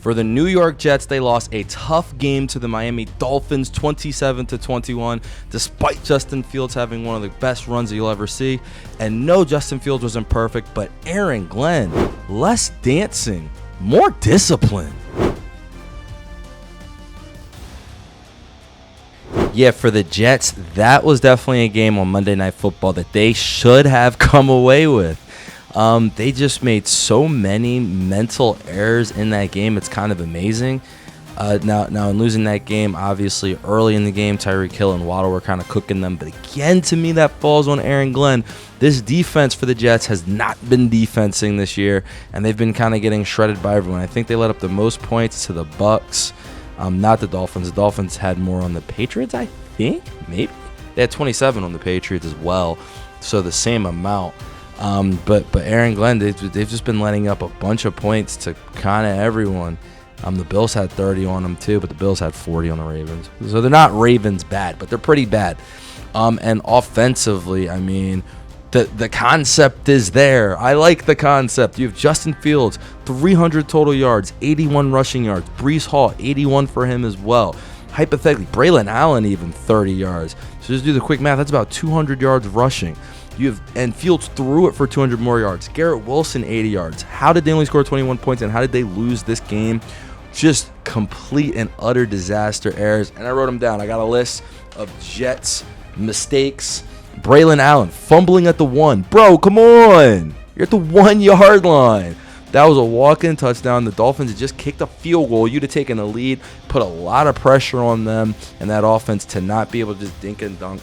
For the New York Jets, they lost a tough game to the Miami Dolphins 27-21, despite Justin Fields having one of the best runs that you'll ever see. And no, Justin Fields wasn't perfect, but Aaron Glenn, less dancing, more discipline. Yeah, for the Jets, that was definitely a game on Monday Night Football that they should have come away with. They just made so many mental errors in that game. It's kind of amazing. Now in losing that game, obviously early in the game, Tyreek Hill and Waddle were kind of cooking them. But again, to me, that falls on Aaron Glenn. This defense for the Jets has not been defensing this year, and they've been kind of getting shredded by everyone. I think they let up the most points to the Bucs. Not the Dolphins. The Dolphins had more on the Patriots, I think. Maybe. They had 27 on the Patriots as well, so the same amount. But Aaron Glenn, they've just been letting up a bunch of points to kind of everyone. The Bills had 30 on them too, but the Bills had 40 on the Ravens. So they're not Ravens bad, but they're pretty bad. And offensively, I mean, the concept is there. I like the concept. You have Justin Fields, 300 total yards, 81 rushing yards. Breece Hall, 81 for him as well. Hypothetically, Braylon Allen even 30 yards. So just do the quick math. That's about 200 yards rushing. And Fields threw it for 200 more yards. Garrett Wilson, 80 yards. How did they only score 21 points, and how did they lose this game? Just complete and utter disaster errors. And I wrote them down. I got a list of Jets mistakes. Braylon Allen fumbling at the 1. Bro, come on. You're at the 1 yard line. That was a walk-in touchdown. The Dolphins had just kicked a field goal. You'd have taken a lead, put a lot of pressure on them and that offense to not be able to just dink and dunk,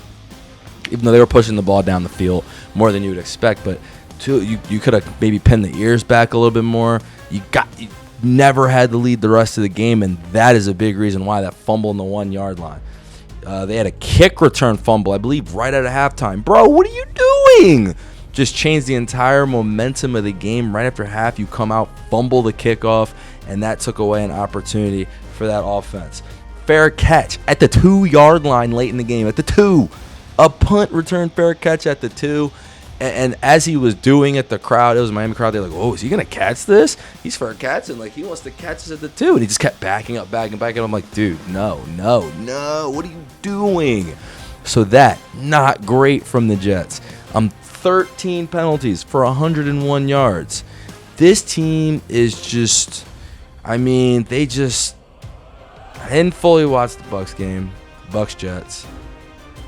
even though they were pushing the ball down the field more than you would expect. But you could have maybe pinned the ears back a little bit more. You never had the lead the rest of the game, and that is a big reason why that fumble in the 1 yard line. They had a kick return fumble, I believe, right at halftime. Bro, what are you doing? Just changed the entire momentum of the game. Right after half, you come out, fumble the kickoff, and that took away an opportunity for that offense. Fair catch at the 2 yard line late in the game. At the 2. A punt return fair catch at the 2. And as he was doing it, the crowd, it was a Miami crowd, they're like, oh, is he going to catch this? He's fair catching. Like, he wants to catch this at the 2. And he just kept backing up. I'm like, dude, no. What are you doing? So that, not great from the Jets. 13 penalties for 101 yards. This team is just, I didn't fully watch the Bucs game. Bucs Jets.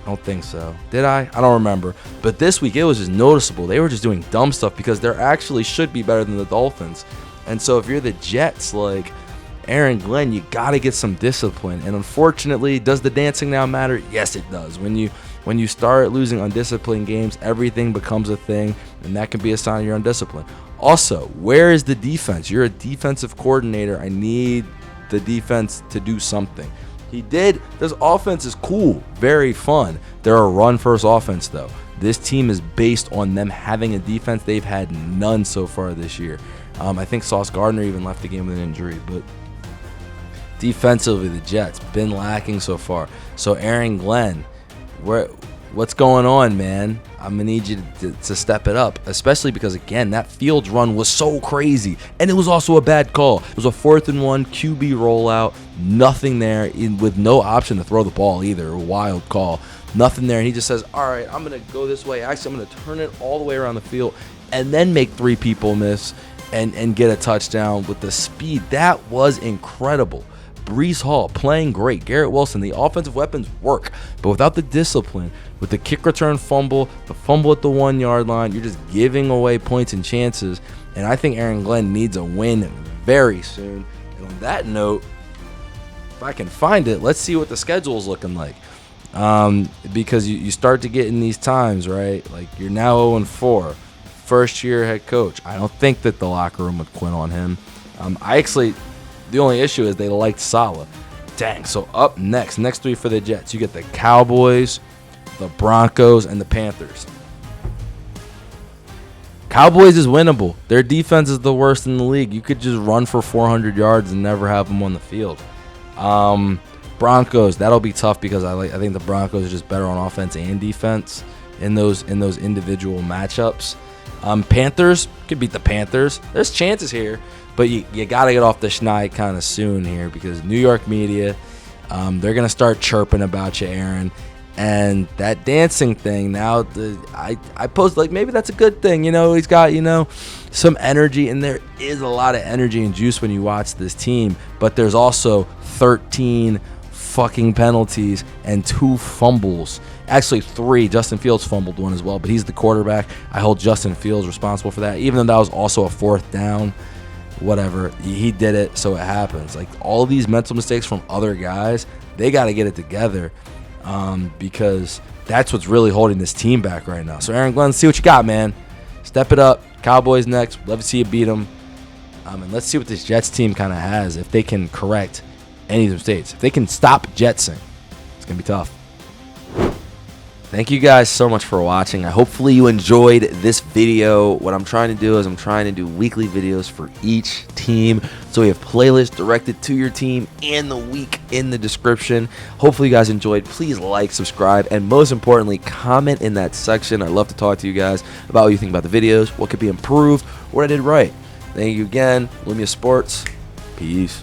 I don't think so. Did I? I don't remember. But this week, it was just noticeable. They were just doing dumb stuff because they actually should be better than the Dolphins. And so if you're the Jets, like Aaron Glenn, you got to get some discipline. And unfortunately, does the dancing now matter? Yes, it does. When you start losing undisciplined games, everything becomes a thing, and that can be a sign of your undiscipline. Also, where is the defense? You're a defensive coordinator. I need the defense to do something. He did. This offense is cool, very fun. They're a run-first offense, though. This team is based on them having a defense. They've had none so far this year. I think Sauce Gardner even left the game with an injury, but defensively, the Jets been lacking so far. So Aaron Glenn, what's going on, man? I'm going to need you to step it up, especially because, again, that Fields run was so crazy, and it was also a bad call. It was a 4th and 1 QB rollout, nothing there, with no option to throw the ball either, a wild call, nothing there, and he just says, all right, I'm going to go this way. Actually, I'm going to turn it all the way around the field and then make 3 people miss and get a touchdown with the speed. That was incredible. Breece Hall playing great. Garrett Wilson, the offensive weapons work, but without the discipline, with the kick return fumble, the fumble at the 1 yard line, you're just giving away points and chances. And I think Aaron Glenn needs a win very soon. And on that note, if I can find it, let's see what the schedule is looking like. Because you start to get in these times, right? Like, you're now 0-4, first year head coach. I don't think that the locker room would quit on him. The only issue is they liked Saleh. Dang, so up next 3 for the Jets. You get the Cowboys, the Broncos, and the Panthers. Cowboys is winnable. Their defense is the worst in the league. You could just run for 400 yards and never have them on the field. Broncos, that'll be tough because I think the Broncos are just better on offense and defense in those individual matchups. Panthers could beat the Panthers. There's chances here. But you got to get off the schneid kind of soon here, because New York media, they're going to start chirping about you, Aaron. And that dancing thing, now I posed like maybe that's a good thing. He's got, some energy, and there is a lot of energy and juice when you watch this team. But there's also 13 fucking penalties and 2 fumbles. Actually 3. Justin Fields fumbled one as well, but he's the quarterback. I hold Justin Fields responsible for that, even though that was also a 4th down. Whatever, he did it, so it happens. Like, all these mental mistakes from other guys, they got to get it together, because that's what's really holding this team back right now. So Aaron Glenn, see what you got, man. Step it up. Cowboys next. Love to see you beat them. And let's see what this Jets team kind of has, if they can correct any of the mistakes. If they can stop Jetsing, it's going to be tough. Thank you guys so much for watching. Hopefully you enjoyed this video. What I'm trying to do is I'm trying to do weekly videos for each team. So we have playlists directed to your team and the week in the description. Hopefully you guys enjoyed. Please like, subscribe, and most importantly, comment in that section. I'd love to talk to you guys about what you think about the videos, what could be improved, what I did right. Thank you again. Lumia Sports. Peace.